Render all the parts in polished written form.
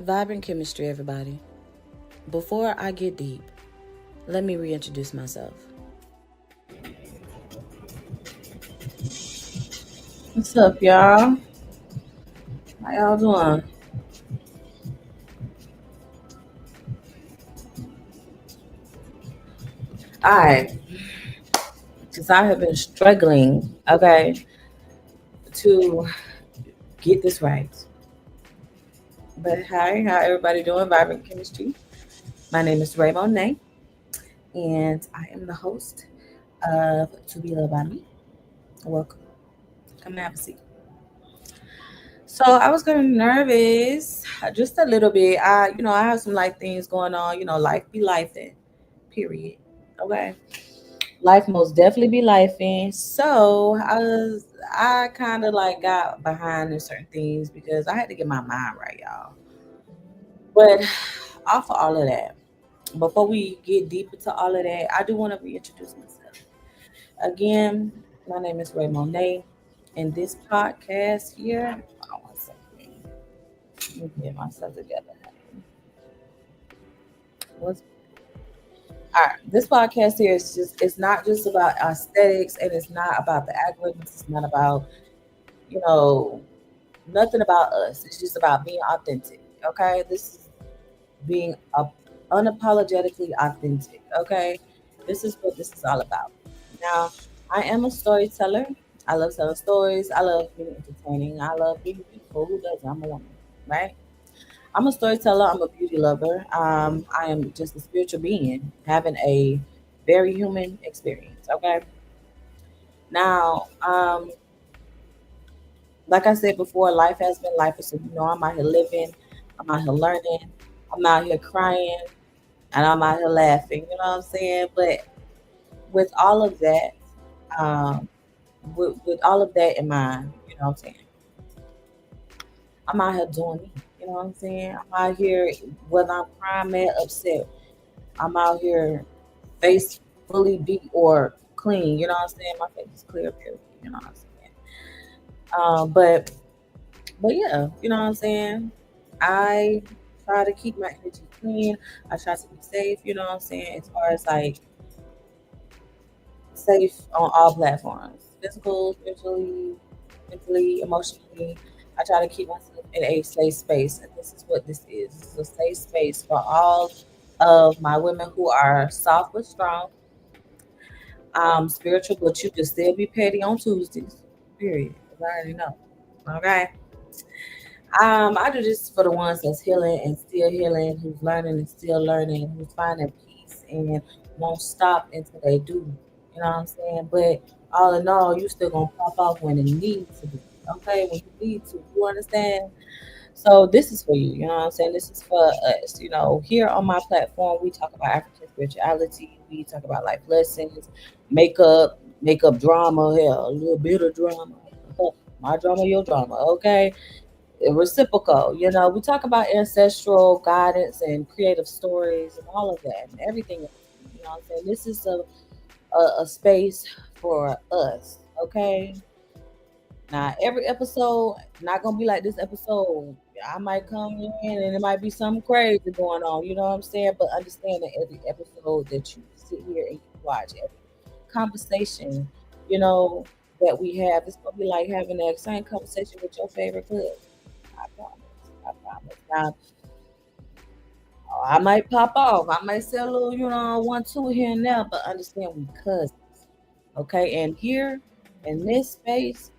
Vibrant chemistry, everybody. Before I get deep, let me reintroduce myself. What's up, y'all? How y'all doing? Alright, because I have been struggling, okay, to get this right. But hi, how everybody doing? Vibrant chemistry. My name is Ray Monet, and I am the host of To Be Loved by Me. Welcome. Come and have a seat. So I was kind of nervous, just a little bit. I have some life things going on. Life be life in, period. Okay, life most definitely be life in. So I kind of like got behind in certain things because I had to get my mind right, y'all. But off of all of that, before we get deep into all of that, I do want to reintroduce myself again. My name is Ray Monet, and this podcast here. I want to say, let me get myself together. What's all right? This podcast here is it's not just about aesthetics, and it's not about the algorithms. It's not about you know nothing about us. It's just about being authentic. Okay, this is being unapologetically authentic. Okay, this is what this is all about. Now, I am a storyteller. I love telling stories. I love being entertaining. I love being beautiful. Who doesn't? I'm a woman, right? I'm a storyteller. I'm a beauty lover. I am just a spiritual being having a very human experience. Okay. Now, like I said before, life has been life. So I'm out here living. I'm out here learning. I'm out here crying, and I'm out here laughing. You know what I'm saying? But with all of that, um, with all of that in mind, you know what I'm saying? I'm out here doing me. You know what I'm saying? I'm out here, whether I'm crying, mad, upset. I'm out here face fully beat or clean. You know what I'm saying? My face is clear, period. You know what I'm saying? But yeah, you know what I'm saying? I try to keep my energy clean. I try to be safe. You know what I'm saying? As far as like safe on all platforms, physical, spiritually, mentally, emotionally. I try to keep myself in a safe space, and this is what this is. This is a safe space for all of my women who are soft but strong, spiritual, but you can still be petty on Tuesdays. Period. 'Cause I already know. Okay. I do this for the ones that's healing and still healing, who's learning and still learning, who's finding peace and won't stop until they do. You know what I'm saying? But all in all, you still gonna pop off when it needs to be. Okay, when you need to. You understand? So this is for you. You know what I'm saying? This is for us. Here on my platform, we talk about African spirituality. We talk about life lessons, makeup drama, hell, a little bit of drama. My drama, your drama. Okay, reciprocal. We talk about ancestral guidance and creative stories and all of that and everything else. You know what I'm saying? This is a space for us. Okay. Now every episode not gonna be like this episode. I might come in and it might be something crazy going on. You know what I'm saying? But understand that every episode that you sit here and you watch, every conversation, you know, that we have, it's gonna be like having that same conversation with your favorite cousin. I promise. I promise. Now, I might pop off. I might say a little, one, two here and there, but understand we cousins. Okay. And here in this space,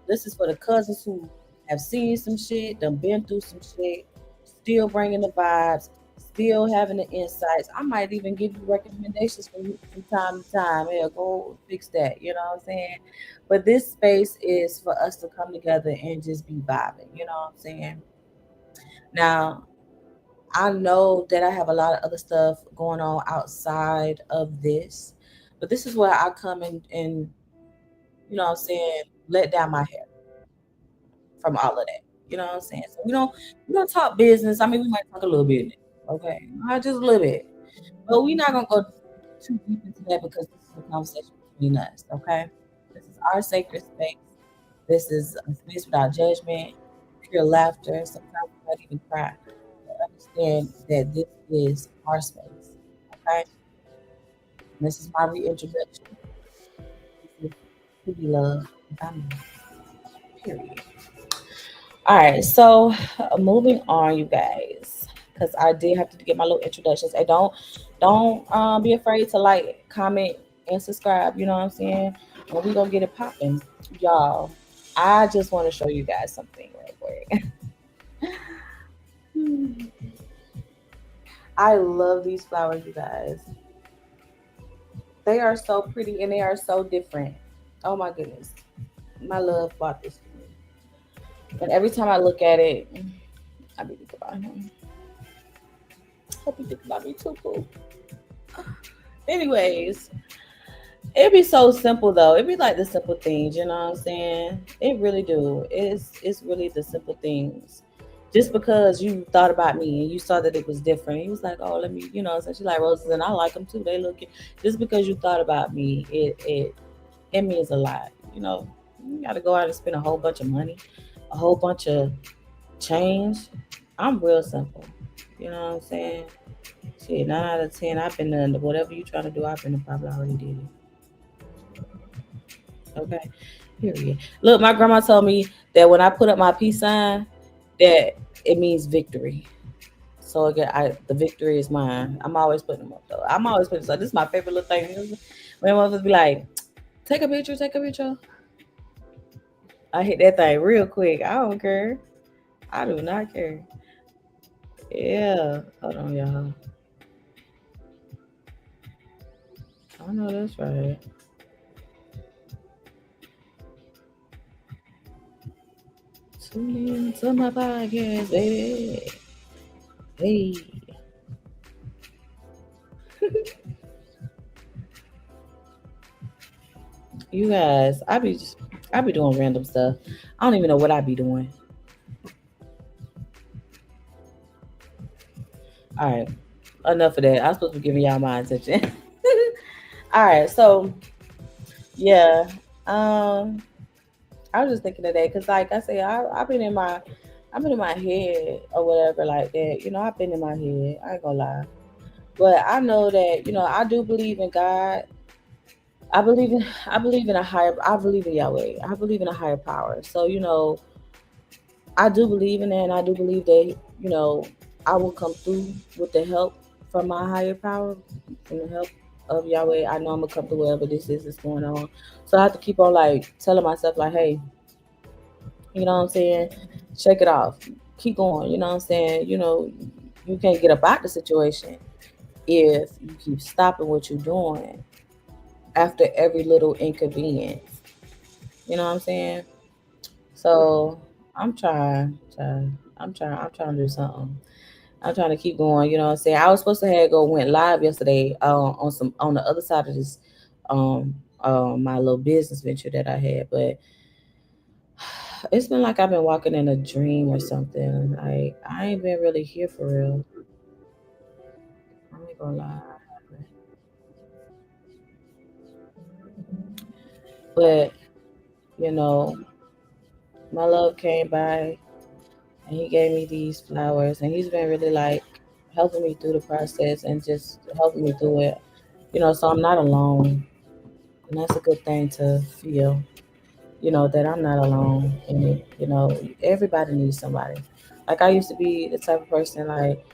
this is for the cousins who have seen some shit, done been through some shit, still bringing the vibes, still having the insights. I might even give you recommendations from time to time. Yeah, go fix that. You know what I'm saying? But this space is for us to come together and just be vibing. You know what I'm saying? Now, I know that I have a lot of other stuff going on outside of this, but this is where I come and let down my hair from all of that. You know what I'm saying? So we don't talk business. I mean, we might talk a little bit, okay, just a little bit, but we're not gonna go too deep into that because this is a conversation between us. Okay, this is our sacred space. This is a space without judgment, pure laughter. Sometimes we might even cry. understand that this is our space. Okay, this is my reintroduction. This is to be loved by me. Period. All right, so moving on, you guys, because I did have to get my little introductions. And don't be afraid to like, comment, and subscribe. You know what I'm saying? And we gonna get it popping, y'all. I just want to show you guys something real quick. I love these flowers, you guys. They are so pretty and they are so different. Oh my goodness, my love bought this for me, and every time I look at it, I be thinking about him. Hope you think about me too, cool. Anyways, it'd be so simple though. It'd be like the simple things, you know what I'm saying? It really do. It's really the simple things. Just because you thought about me and you saw that it was different, he was like, "Oh, let me," So she like roses, and I like them too. They look. Just because you thought about me, it means a lot. You got to go out and spend a whole bunch of money, a whole bunch of change. I'm real simple. You know what I'm saying? Shit, 9 out of 10, I've been done. Whatever you trying to do, I've been probably already did it. Okay, period. Look, my grandma told me that when I put up my peace sign, that it means victory. So again, the victory is mine. I'm always putting them up though. I'm always putting. So this is my favorite little thing. When motherfuckers be like, take a picture, take a picture. I hit that thing real quick. I don't care. I do not care. Yeah. Hold on, y'all. I know that's right. Tune in to my podcast, baby. Hey, you guys. I be doing random stuff. I don't even know what I be doing. All right, enough of that. I'm supposed to be giving y'all my attention. All right, so yeah, um, I was just thinking of that because, like I said, I've been in my head or whatever like that. I've been in my head. I ain't gonna lie, but I know that I do believe in God. I believe in a higher. I believe in Yahweh. I believe in a higher power. So I do believe in that, and I do believe that I will come through with the help from my higher power, from the help of Yahweh. I know I'm gonna come through whatever this is that's going on. So I have to keep on like telling myself like, hey, you know what I'm saying? Shake it off. Keep going. You know what I'm saying? You can't get about the situation if you keep stopping what you're doing after every little inconvenience. You know what I'm saying? So I'm trying to do something. I'm trying to keep going. You know what I'm saying? I was supposed to have went live yesterday on the other side of this my little business venture that I had, but it's been like I've been walking in a dream or something. Like I ain't been really here for real. I ain't gonna lie. But you know, my love came by and he gave me these flowers, and he's been really like helping me through the process and just helping me through it. So I'm not alone, and that's a good thing to feel. That I'm not alone in it. Everybody needs somebody. Like I used to be the type of person like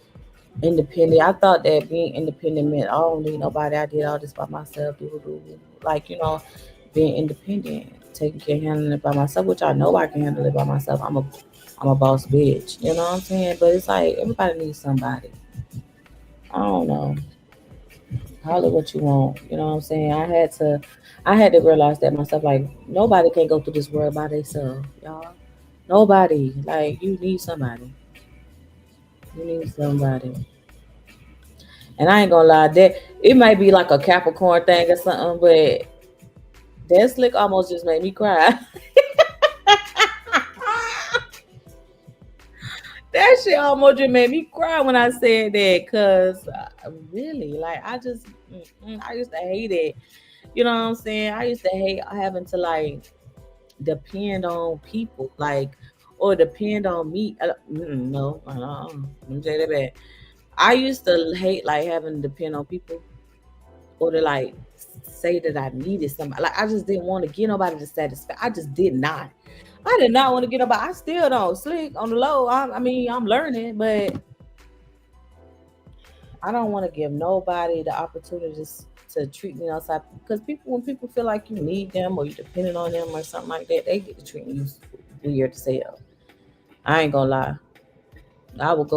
independent. I thought that being independent meant I don't need nobody. I did all this by myself. Like being independent, taking care of handling it by myself, which I know I can handle it by myself. I'm a boss bitch. You know what I'm saying? But it's like everybody needs somebody. I don't know. Holler what you want. You know what I'm saying? I had to realize that myself. Like nobody can go through this world by themselves, y'all. Nobody. Like you need somebody. You need somebody. And I ain't gonna lie, that it might be like a Capricorn thing or something, but that slick almost just made me cry. That shit almost just made me cry when I said that, cause really, like I used to hate it. You know what I'm saying? I used to hate having to like depend on people, like or depend on me. No, let me take that back. I used to hate like having to depend on people or to like say that I needed somebody. Like I just didn't want to get nobody to satisfy. I just did not. I did not want to get nobody. I still don't slick on the low. I mean, I'm learning, but I don't want to give nobody the opportunities to treat me outside because people when people feel like you need them or you're depending on them or something like that, they get to treat you weird to say. I ain't gonna lie. I would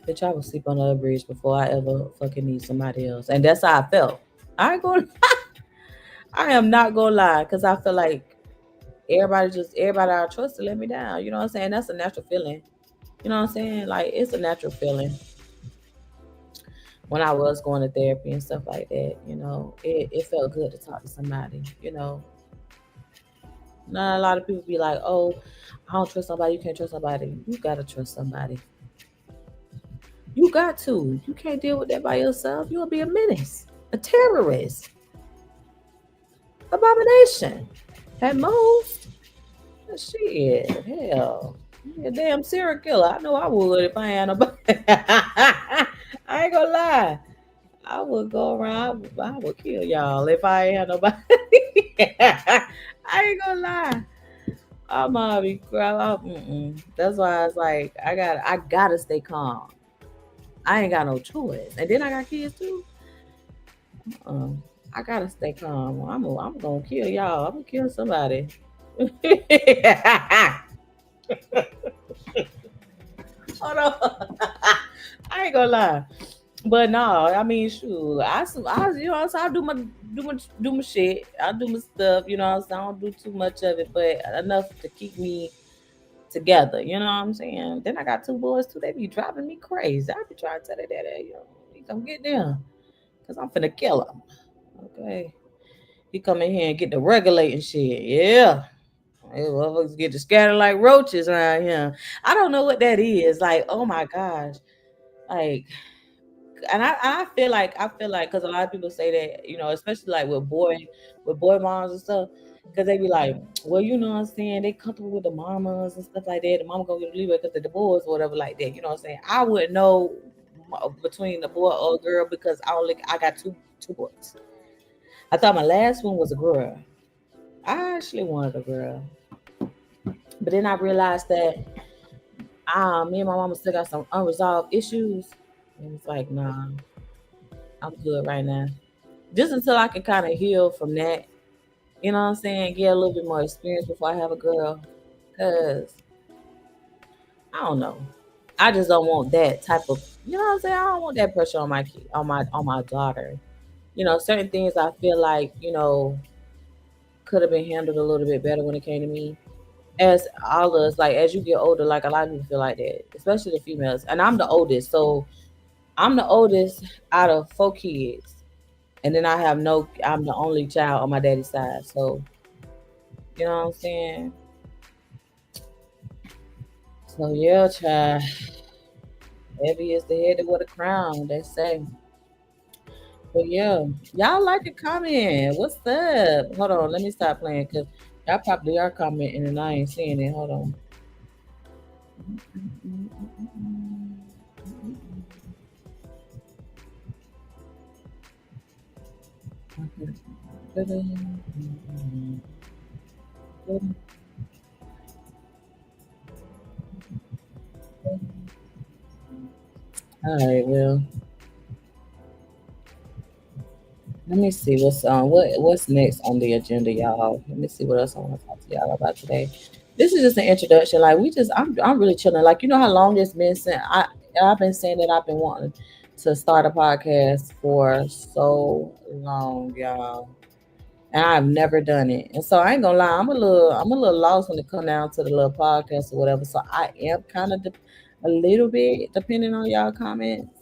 bitch, I would sleep on the bridge before I ever fucking need somebody else. And that's how I felt. I ain't gonna I am not gonna lie, because I feel like everybody I trust to let me down. You know what I'm saying? That's a natural feeling. You know what I'm saying? Like it's a natural feeling. When I was going to therapy and stuff like that, it felt good to talk to somebody. Not a lot of people be like, oh, I don't trust somebody, you can't trust somebody. You gotta trust somebody. You got to. You can't deal with that by yourself. You'll be a menace, a terrorist, abomination. At most, shit, hell. You a damn serial killer. I know I would if I had nobody. I ain't gonna lie. I would go around. I would kill y'all if I ain't had nobody. I ain't gonna lie. I'm gonna be crying. That's why it's like I gotta stay calm. I ain't got no choice. And then I got kids too. Um, I gotta stay calm. I'm gonna kill y'all. I'm gonna kill somebody. Hold on. I ain't gonna lie. But no, I mean, shoot, so I do my shit. I do my stuff, so I don't do too much of it, but enough to keep me together. You know what I'm saying? Then I got two boys too. They be driving me crazy. I be trying to tell their daddy, he come get them, cause I'm finna kill them. Okay, he come in here and get the regulating shit. Yeah. Hey, motherfuckers get to scatter like roaches around here. I don't know what that is. Like, oh my gosh. Like, and I feel like because a lot of people say that, especially like with boy moms and stuff, because they be like, well, you know what I'm saying, they comfortable with the mamas and stuff like that. The mama gonna get a leeway because they're divorced or whatever like that. You know what I'm saying? I wouldn't know between the boy or girl because I got two boys. I thought my last one was a girl. I actually wanted a girl, but then I realized that me and my mama still got some unresolved issues, and it's like, nah, I'm good right now. Just until I can kind of heal from that. You know what I'm saying? Get a little bit more experience before I have a girl. Cause I don't know. I just don't want that type of, you know what I'm saying? I don't want that pressure on my kid, on my daughter. Certain things I feel like, could have been handled a little bit better when it came to me. As all of us, like as you get older, like a lot of people feel like that, especially the females. And I'm the oldest, so I'm the oldest out of four kids. And then I'm the only child on my daddy's side. So, you know what I'm saying? So yeah, child. Heavy is the head with a crown, they say. But yeah, y'all like to comment. What's up? Hold on, let me stop playing because y'all probably are commenting and I ain't seeing it. Hold on. All right, well, let me see what's next on the agenda, y'all. Let me see what else I want to talk to y'all about today. This is just an introduction. Like I'm really chilling. Like you know how long it's been since I've been saying that I've been wanting to start a podcast for so long, y'all, and I've never done it. And so I ain't gonna lie, I'm a little lost when it come down to the little podcast or whatever. So I am kind of a little bit depending on y'all comments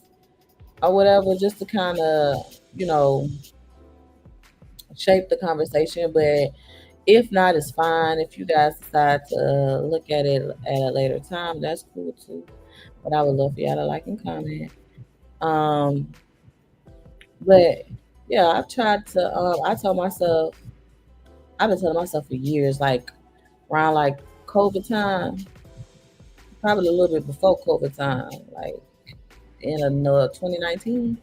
or whatever, just to kind of you know shape the conversation. But if not, it's fine. If you guys decide to look at it at a later time, that's cool too. But I would love for y'all to like and comment. Um, but yeah, I told myself, I've been telling myself for years, like around like COVID time, probably a little bit before COVID time, like in 2019.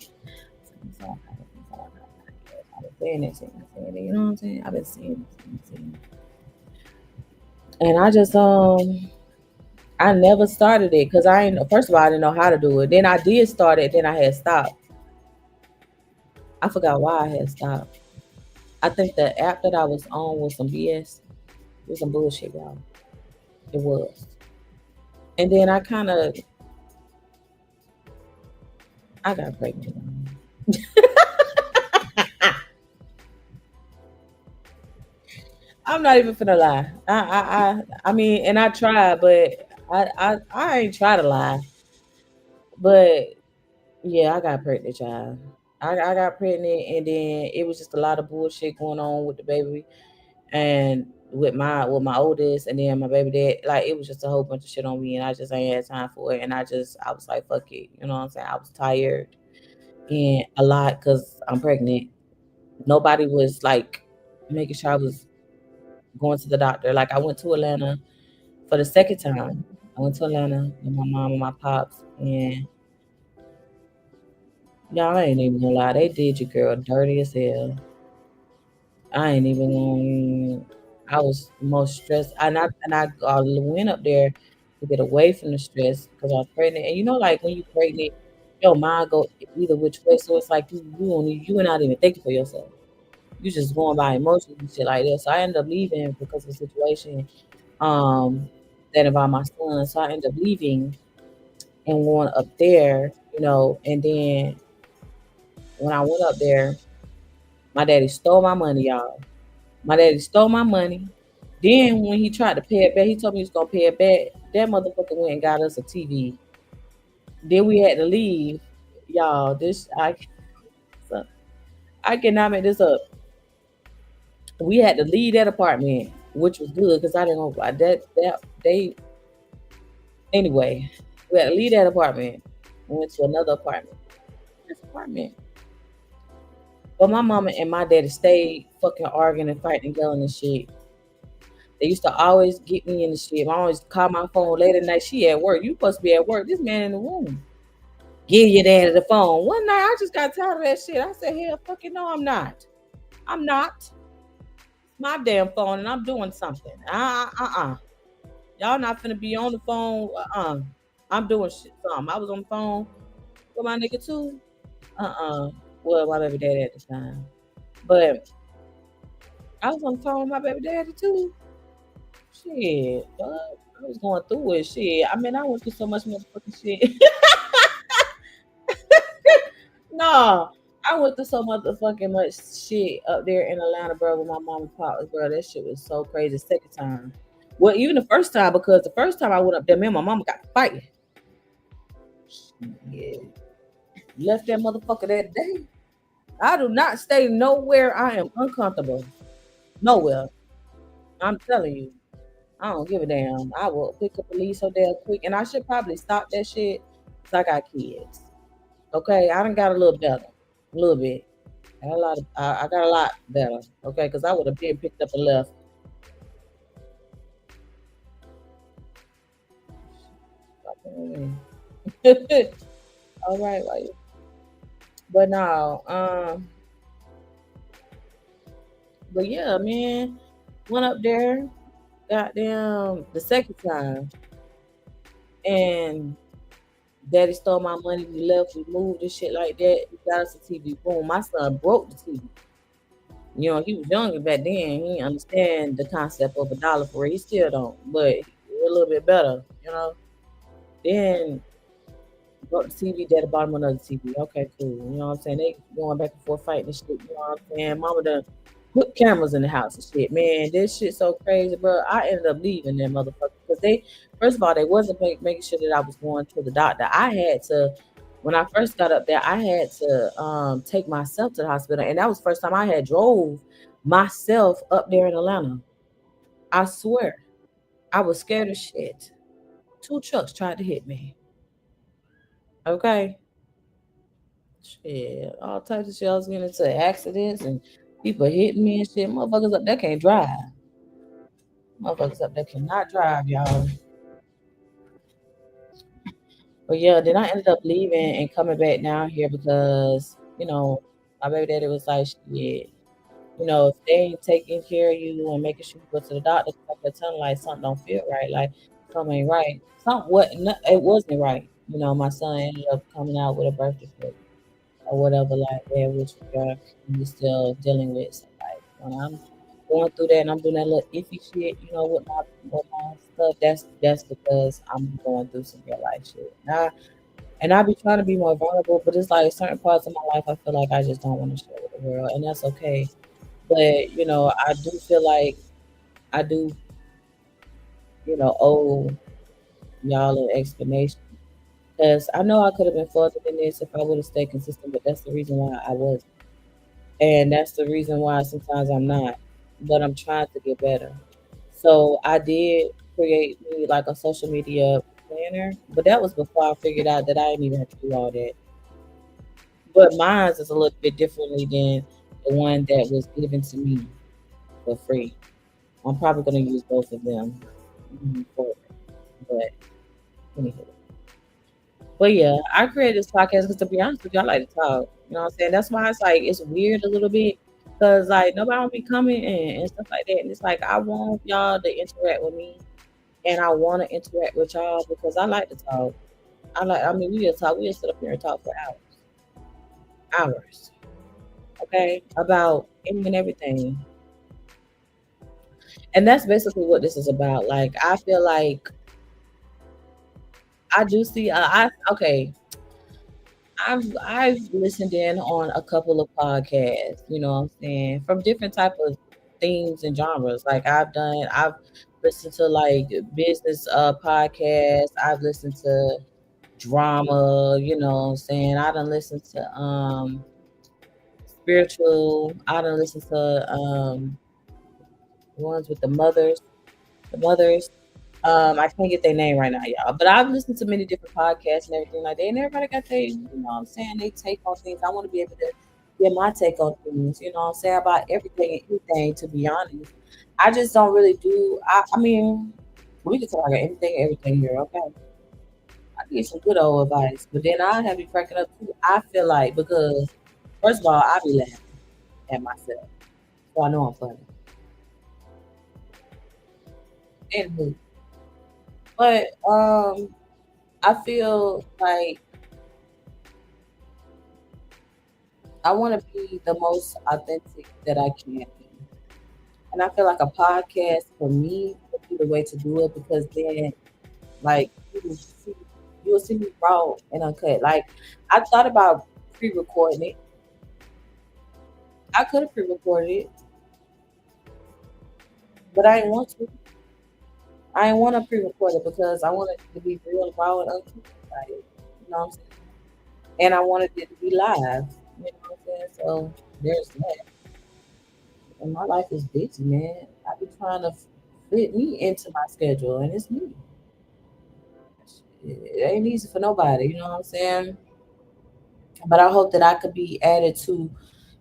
I've been saying it, saying it, you know what I'm saying? I've been seeing it. And I never started it because I ain't, first of all, I didn't know how to do it. Then I did start it, then I had stopped. I forgot why I had stopped. I think the app that I was on was some BS. It was some bullshit, y'all. It was. And then I got pregnant. I'm not even finna lie. I mean, and I tried, but I ain't try to lie. But yeah, I got pregnant, child. I got pregnant, and then it was just a lot of bullshit going on with the baby and with my oldest, and then my baby dad. Like it was just a whole bunch of shit on me, and I just ain't had time for it. And I was like, fuck it, you know what I'm saying? I was tired and a lot because I'm pregnant. Nobody was like making sure I was going to the doctor. Like I went to Atlanta for the second time. I went to Atlanta with my mom and my pops, and y'all ain't even gonna lie, they did your girl dirty as hell. I ain't even gonna. I was most stressed, and I went up there to get away from the stress because I was pregnant. And you know, like when you pregnant, your mind go either which way. So it's like you are not even thinking for yourself. You just going by emotions and shit like that. So I ended up leaving because of the situation um that involved my son. So I ended up leaving and going up there, and then when I went up there, my daddy stole my money, y'all. My daddy stole my money. Then when he tried to pay it back, he told me he was gonna pay it back. That motherfucker went and got us a TV. Then we had to leave. Y'all, so I cannot make this up. We had to leave that apartment, which was good because I didn't know why that they anyway. We had to leave that apartment. We went to another apartment. This apartment. But my mama and my daddy stayed fucking arguing and fighting and yelling and shit. They used to always get me in the shit. I always call my phone late at night. She at work. You supposed to be at work. This man in the room. Give your daddy the phone. One night I just got tired of that shit. I said, hell fucking no, I'm not. I'm not. It's my damn phone and I'm doing something. Y'all not finna be on the phone. I'm doing shit. Something. I was on the phone with my nigga too. Well, my baby daddy at the time. But I was on the phone with my baby daddy too. Shit, fuck. I was going through it. Shit. I mean, I went through so much motherfucking shit. No, I went through so motherfucking much shit up there in Atlanta, bro, with my mom and pop, bro. That shit was so crazy. Second time. Well, even the first time, because the first time I went up there, me and my mama got fighting. Yeah. Left that motherfucker that day. I do not stay nowhere I am uncomfortable. Nowhere. I'm telling you. I don't give a damn. I will pick up police so damn quick. And I should probably stop that shit because I got kids. Okay. I done got a little better. A little bit. I got a lot better. Okay. Because I would have been picked up and left. All right. Like, but no. But yeah, man. Went up there. Goddamn. The second time. And daddy stole my money. We left. We moved and shit like that. He got us a TV. Boom. My son broke the TV. He was younger back then. He didn't understand the concept of a dollar for it. He still don't, but we're a little bit better. Then brought the TV, daddy bought him another TV. Okay, cool. You know what I'm saying? They going back and forth fighting and shit. You know what I'm saying? Mama done put cameras in the house and shit. Man, this shit so crazy, bro. I ended up leaving that motherfucker because first of all, they wasn't making sure that I was going to the doctor. When I first got up there, I had to take myself to the hospital, and that was the first time I had drove myself up there in Atlanta. I swear, I was scared as shit. Two trucks tried to hit me. Okay, shit, all types of shit. I was getting into accidents and people hitting me and shit. Motherfuckers up there can't drive. Motherfuckers up there cannot drive, y'all. But yeah, then I ended up leaving and coming back down here because, my baby daddy was like, shit, if they ain't taking care of you and making sure you go to the doctor, I kept telling like something don't feel right, like something ain't right. Something what it wasn't right. My son ended up coming out with a birth defect or whatever like that, which we still dealing with. So like when I'm going through that and I'm doing that little iffy shit, with my stuff, that's because I'm going through some real life shit. And I be trying to be more vulnerable, but it's like certain parts of my life I feel like I just don't want to share with the world, and that's okay. But I do feel like I do, owe y'all an explanation because I know I could have been further than this if I would have stayed consistent. But that's the reason why I wasn't, and that's the reason why sometimes I'm not. But I'm trying to get better. So I did create me like a social media planner, but that was before I figured out that I didn't even have to do all that. But mine is a little bit differently than the one that was given to me for free. I'm probably gonna use both of them for but anywho. But yeah, I created this podcast because to be honest with you, I like to talk. You know what I'm saying? That's why it's like it's weird a little bit because like nobody will be coming and stuff like that. And it's like I want y'all to interact with me and I want to interact with y'all because I like to talk. I mean, we just talk. We just sit up here and talk for hours. Okay, about any and everything. And that's basically what this is about. Like I feel like I do see. Okay. I've listened in on a couple of podcasts, you know what I'm saying, from different type of themes and genres. Like I've listened to like business podcasts, I've listened to drama, you know what I'm saying. I done listened to spiritual, I done listened to ones with the mothers. I can't get their name right now, y'all. But I've listened to many different podcasts and everything like that, and everybody got their, what I'm saying, they take on things. I want to be able to get my take on things, what I'm saying, about everything and anything, to be honest. I just don't really do, I mean, we can talk about anything and everything here, okay? I get some good old advice, but then I have you cracking up too. I feel like, because, first of all, I be laughing at myself, so I know I'm funny. Anywho, but I feel like I want to be the most authentic that I can be. And I feel like a podcast for me would be the way to do it because then, like, you will see me raw and uncut. Like, I thought about pre recording it. I could have pre recorded it, but I didn't want to. I didn't want to pre record it because I wanted it to be real, raw, and uncut. Like, you know what I'm saying? And I wanted it to be live. You know what I'm saying? So, there's that. And my life is busy, man. I be trying to fit me into my schedule, and it's me. It ain't easy for nobody, you know what I'm saying? But I hope that I could be added to,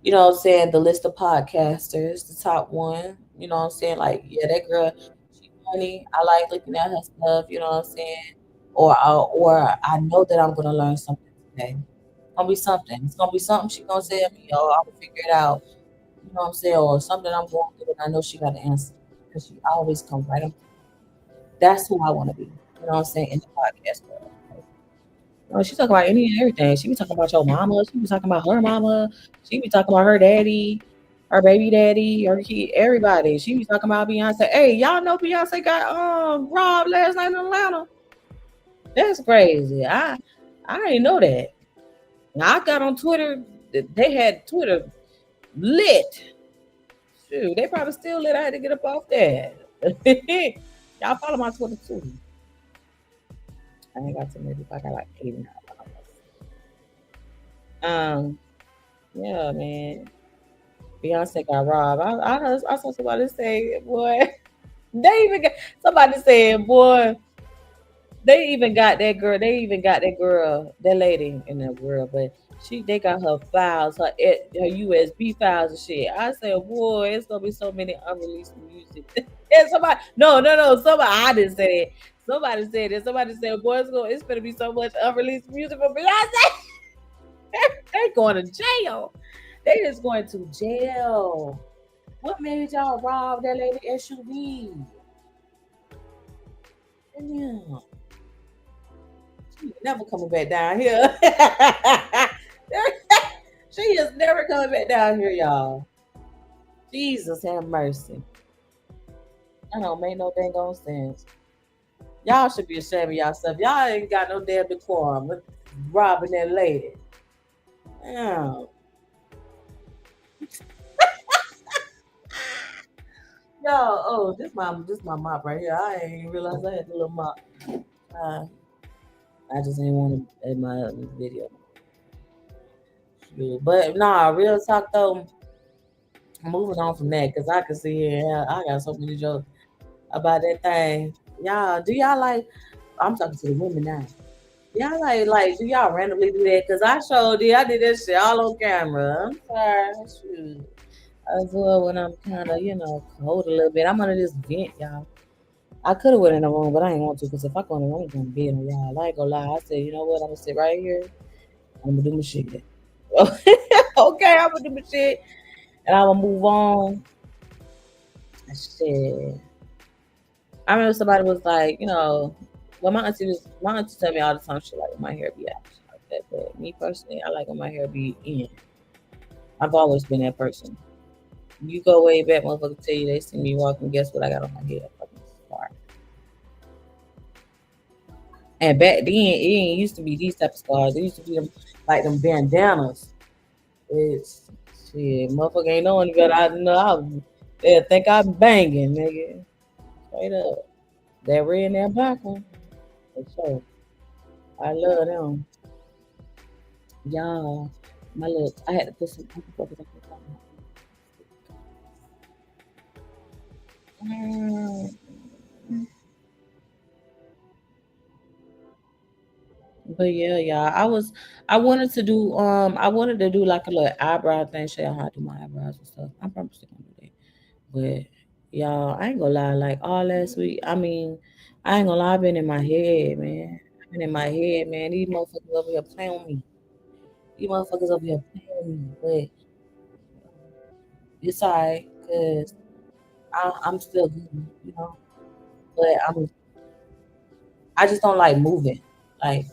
what I'm saying, the list of podcasters, the top one. You know what I'm saying? Like, yeah, that girl, she funny. I like looking at her stuff. You know what I'm saying? Or I know that I'm gonna learn something today. It's gonna be something. It's gonna be something she gonna say to me. Oh, I'm gonna figure it out. You know what I'm saying? Or something I'm going through, and I know she got an answer because she always comes right up. That's who I want to be. You know what I'm saying? In the podcast world. Oh, she talk about any and everything. She be talking about your mama. She be talking about her mama. She be talking about her daddy, her baby daddy, her kid, everybody. She be talking about Beyonce. Hey, y'all know Beyonce got robbed last night in Atlanta. That's crazy. I didn't know that. Now I got on Twitter. They had Twitter lit. Shoot, they probably still lit. I had to get up off that. Y'all follow my Twitter too. I ain't got too many. I got like 89 followers. Yeah, man. Beyonce got robbed. I saw somebody say, boy, they even got somebody saying, boy, they even got that girl, that lady in that world, but they got her files, her USB files and shit. I said, boy, it's gonna be so many unreleased music. And somebody, no, no, no, somebody, I didn't say it. Somebody said it. Somebody said, boy, it's gonna be so much unreleased music from Beyonce. They going to jail. They just going to jail. What made y'all rob that lady SUV? Damn. She ain't never coming back down here. She is never coming back down here, y'all. Jesus have mercy. I don't make no dang on sense. Y'all should be ashamed of yourself. Y'all ain't got no damn decorum with robbing that lady. Damn. Y'all, oh, this my mop right here. I ain't even realize I had the little mop. Uh, I just ain't want to in my video. Shoot. But nah, real talk though. Moving on from that, cause I can see here. I got so many jokes about that thing. Y'all, do y'all like? I'm talking to the women now. Y'all like, do y'all randomly do that? Cause I showed did. I did that shit all on camera. I'm sorry. Shoot. As well when I'm kind of, cold a little bit. I'm under this vent, y'all. I could have went in the room, but I ain't want to because if I go in the room, I'm gonna be in y'all. I ain't gonna lie. I said, you know what? I'm gonna sit right here. I'm gonna do my shit. Okay, I'm gonna do my shit, and I'm gonna move on. Shit. I remember somebody was like, well, my auntie tell me all the time, she like when my hair be out, shit like that. But me personally, I like when my hair be in. I've always been that person. You go way back, motherfucker. Tell you they see me walking. Guess what I got on my head? Fucking scar. And back then, it ain't used to be these type of scars. It used to be them like them bandanas. It's shit, motherfucker ain't knowing you better. I know. They think I'm banging, nigga. Straight up. That red and that black one. For sure. I love them. Y'all, my little. I had to put some. Mm. But yeah, yeah, I wanted to do like a little eyebrow thing, show you how to do my eyebrows and stuff. I'm probably still gonna do that. But y'all, I ain't gonna lie, like all last week, I mean, I ain't gonna lie, I've been in my head, man. I've been in my head, man. These motherfuckers over here playing with me. These motherfuckers over here playing with me. But it's alright, cause I'm still good, you know. But I just don't like moving. Like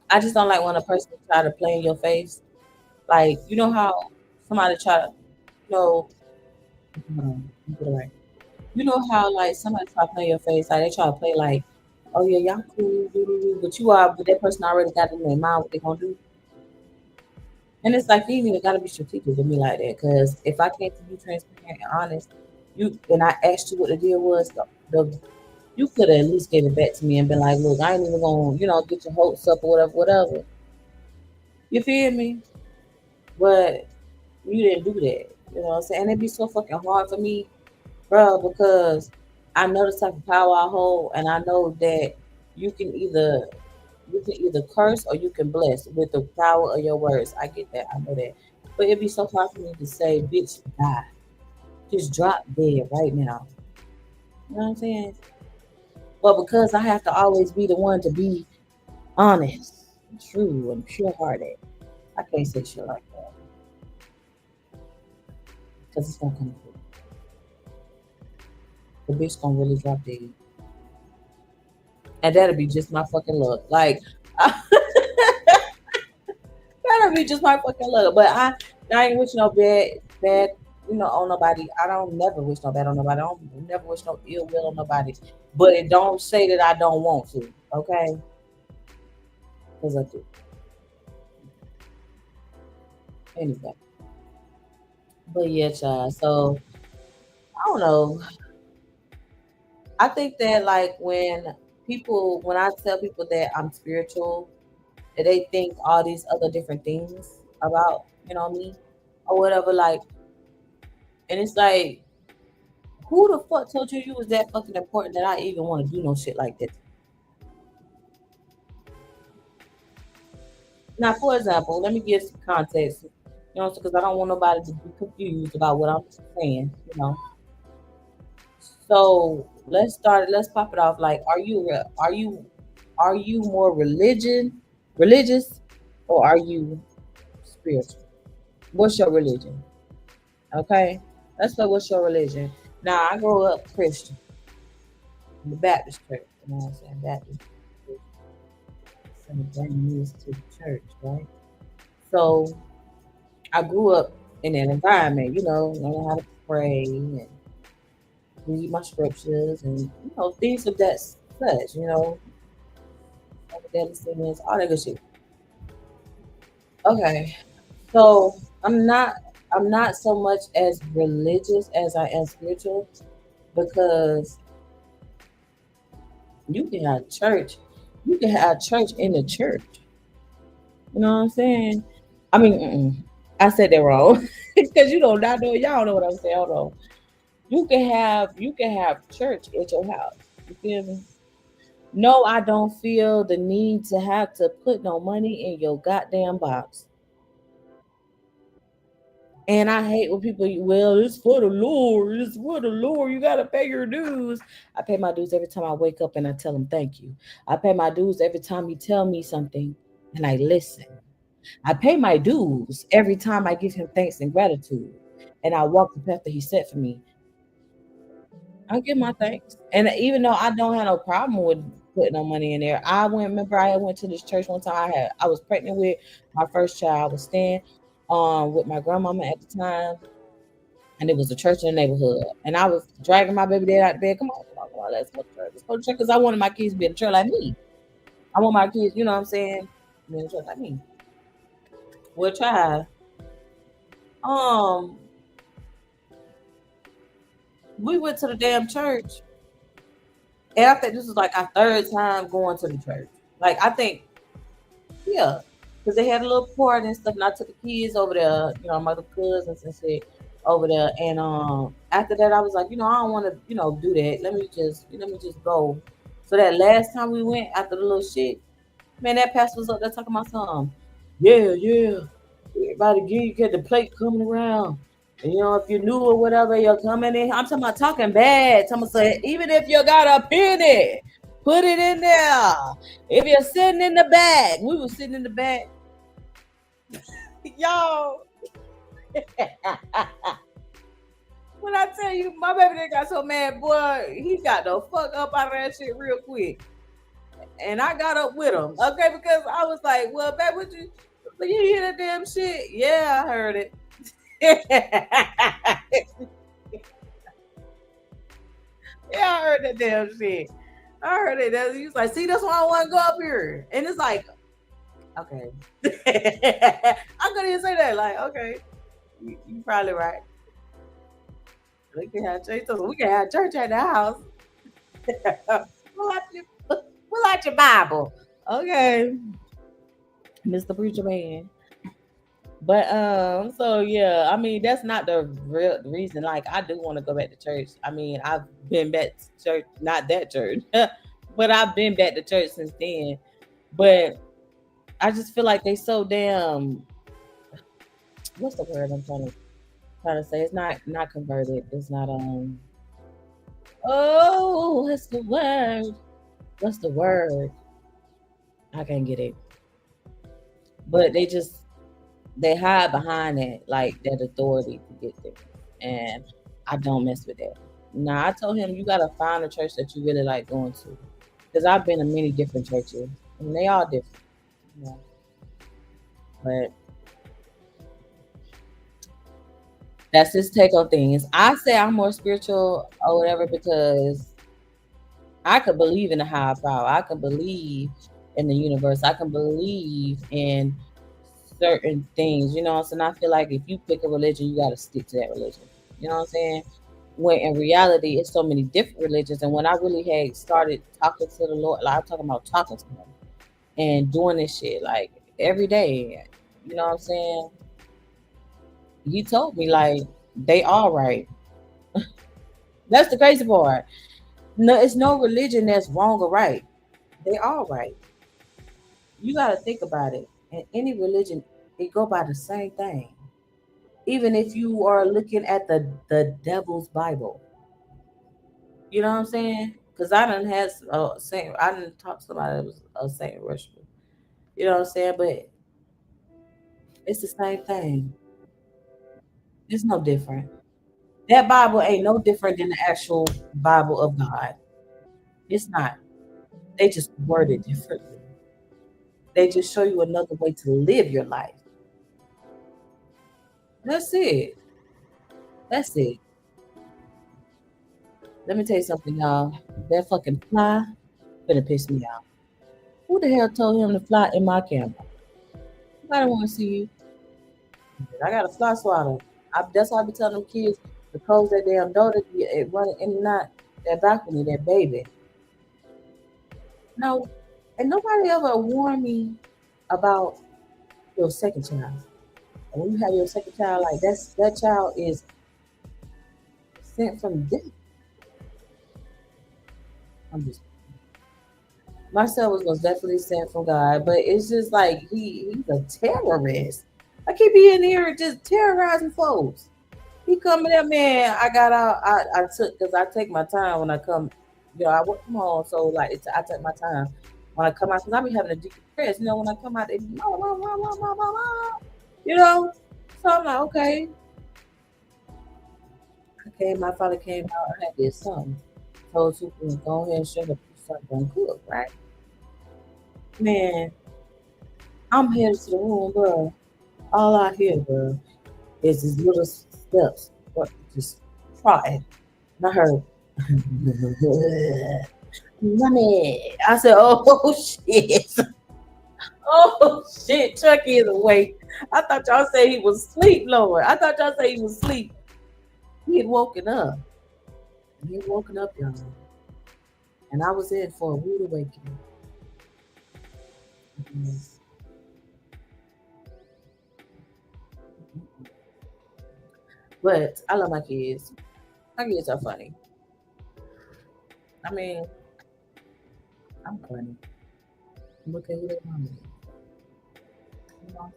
I just don't like when a person try to play in your face. Like, you know how somebody try to, you know, hold on, let me get it right. You know how like somebody try to play in your face, like they try to play like, oh yeah, y'all cool, but but that person already got in their mind what they gonna do. And it's like you ain't even gotta be strategic with me like that, because if I can't be transparent and honest, and I asked you what the deal was, you could have at least gave it back to me and been like, look, I ain't even gonna, get your hopes up or whatever, whatever. You feel me? But you didn't do that. You know what I'm saying? And it'd be so fucking hard for me, bro, because I know the type of power I hold, and I know that you can either you can either curse or you can bless with the power of your words. I get that. I know that. But it'd be so hard for me to say, bitch, die. Just drop dead right now. You know what I'm saying? But because I have to always be the one to be honest, true, and pure hearted, I can't say shit like that. Because it's gonna come through. The bitch gonna really drop dead. And that'll be just my fucking luck. Like that'll be just my fucking luck. But I ain't wish no bad, on nobody. I don't never wish no bad on nobody. I don't never wish no ill will on nobody. But it don't say that I don't want to. Okay? Because I do. Anyway. But yeah, child. So I don't know. I think that like when I tell people that I'm spiritual, that they think all these other different things about, me or whatever, like, and it's like, who the fuck told you was that fucking important that I even want to do no shit like that? Now, for example, let me give some context, because I don't want nobody to be confused about what I'm saying, So let's start. Let's pop it off. Like, are you more religious, or are you spiritual? What's your religion? Okay, let's play. What's your religion? Now, I grew up Christian in the Baptist church. You know what I'm saying? Baptist church. Some brand new to the church, right? So I grew up in that environment. Learning how to pray and read my scriptures and things of that such. Daily statements, all that good shit. Okay, so I'm not I'm not so much as religious as I am spiritual because you can have church, you can have church in the church. You know what I'm saying? I mean, I said that wrong because you don't not know y'all know what I'm saying. Hold on. You can have church at your house. You feel me? No, I don't feel the need to have to put no money in your goddamn box. And I hate when people, well, it's for the Lord. It's for the Lord. You got to pay your dues. I pay my dues every time I wake up and I tell him thank you. I pay my dues every time he tell me something and I listen. I pay my dues every time I give him thanks and gratitude. And I walk the path that he set for me. I give my thanks. And even though I don't have no problem with putting no money in there, remember I went to this church one time. I was pregnant with my first child. I was staying with my grandmama at the time, and it was a church in the neighborhood. And I was dragging my baby dad out of bed. Come on, let's go to church. Let's go to church because I wanted my kids to be in church like me. I want my kids, you know what I'm saying, be in church like me. We'll try. Um, we went to the damn church, and I think this was like our third time going to the church. Like I think, yeah, because they had a little party and stuff, and I took the kids over there, my little cousins and shit over there. And after that, I was like, I don't want to, do that. Let me just go. So that last time we went after the little shit, man, that pastor was up there talking about something. Yeah, yeah. Everybody get the plate coming around. And if you're new or whatever, you're coming in. I'm talking about talking bad. Talking about say, even if you got a penny, put it in there. If you're sitting in the back, we were sitting in the back. Yo, when I tell you, my baby dad got so mad, boy, he got the fuck up out of that shit real quick. And I got up with him, okay, because I was like, well, babe, you hear that damn shit? Yeah, I heard it. Yeah, I heard that damn shit. I heard it. He was like, see, that's why I want to go up here. And it's like, okay. I couldn't even say that. Like, okay, you probably right. We can have church. We can have church at the house. pull, out your, pull out your Bible. Okay, Mr. Preacher Man. But so yeah, I mean that's not the real reason. Like I do want to go back to church. I mean I've been back to church, not that church, but I've been back to church since then. But I just feel like they so damn. What's the word I'm trying to say? It's not converted. It's not Oh, what's the word? What's the word? I can't get it. But they hide behind that, like that authority to get there. And I don't mess with that. Now I told him you gotta find a church that you really like going to. Because I've been to many different churches and they all different. You know? But that's his take on things. I say I'm more spiritual or whatever because I could believe in a higher power. I can believe in the universe. I can believe in certain things, So I feel like if you pick a religion, you got to stick to that religion. You know what I'm saying? When in reality, it's so many different religions. And when I really had started talking to the Lord, like I'm talking about talking to Him and doing this shit like every day, you know what I'm saying? He told me like they all right. That's the crazy part. No, it's no religion that's wrong or right. They all right. You got to think about it. And any religion, it go by the same thing. Even if you are looking at the devil's Bible, You know what I'm saying? Because I done had Saint. I done talked to somebody that was a Saint worshiper. You know what I'm saying? But it's the same thing. It's no different. That Bible ain't no different than the actual Bible of God. It's not. They just word it differently. They just show you another way to live your life. That's it. That's it. Let me tell you something, y'all. That fucking fly finna piss me off. Who the hell told him to fly in my camera? I don't want to see you. I got a fly swatter. That's why I be telling them kids to close that damn door to be running in and out that balcony, that baby. No, and nobody ever warned me about your second child. And when you have your second child, like that child is sent from death. I'm just myself was most definitely sent from God, but it's just like he's a terrorist. I keep being here just terrorizing folks. He coming there, man. I got out. I took because I take my time when I come. I work from home, so like I take my time when I come out because I be having a deep press. When I come out, they be blah, blah, blah, blah, blah, blah, blah. you know. So I'm like, okay. I came. My father came out. I had this something. Told Super, go ahead and shut up. Start going cook, right? Man, I'm headed to the room, bro. All I hear, bro, is these little steps, but just trotting. And I heard, Mommy. I said, oh shit. Oh shit. Chucky is awake. I thought y'all say he was asleep, Lord. I thought y'all say he was asleep. He had woken up. He had woken up, y'all. And I was in for a rude awakening. Yes. But I love my kids. My kids are funny. I mean, I'm funny. Look at who they mama is. You know?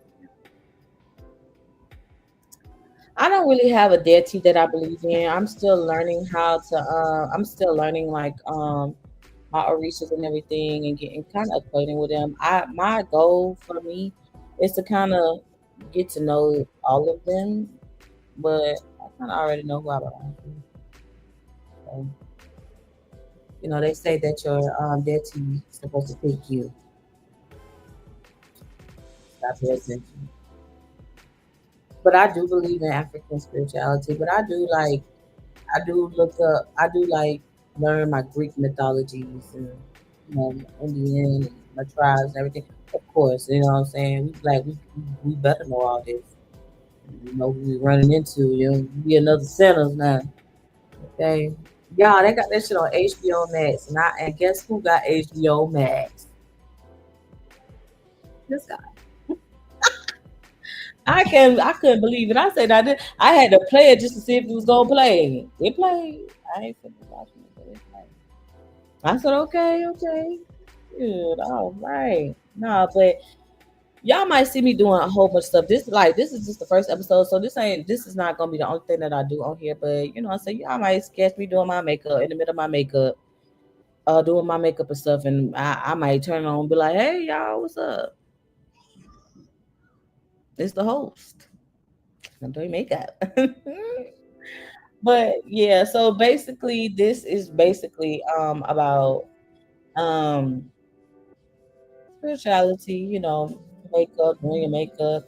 I don't really have a deity that I believe in. I'm still learning how to. I'm still learning like my Orishas and everything, and getting kind of acquainted with them. My goal for me is to kind of get to know all of them, but I kind of already know who I belong to. So, they say that your deity is supposed to pick you. Stop paying attention. But I do believe in African spirituality. But I do look up, I do like learn my Greek mythologies and Indian and my tribes and everything. Of course, you know what I'm saying. We better know all this. You know who we running into. We another sinners now. Okay, y'all, they got that shit on HBO Max, and guess who got HBO Max? This guy. I couldn't believe it. I said I had to play it just to see if it was gonna play. It played. I ain't finished watching it, but it played. I said, okay, okay. Good. All right. Nah, but y'all might see me doing a whole bunch of stuff. This is just the first episode, so this is not gonna be the only thing that I do on here. But I say y'all might catch me doing my makeup in the middle of my makeup, doing my makeup and stuff, and I might turn on and be like, hey y'all, what's up? It's the host. I'm doing makeup. But yeah, so basically this is basically about um spirituality, makeup, doing your makeup,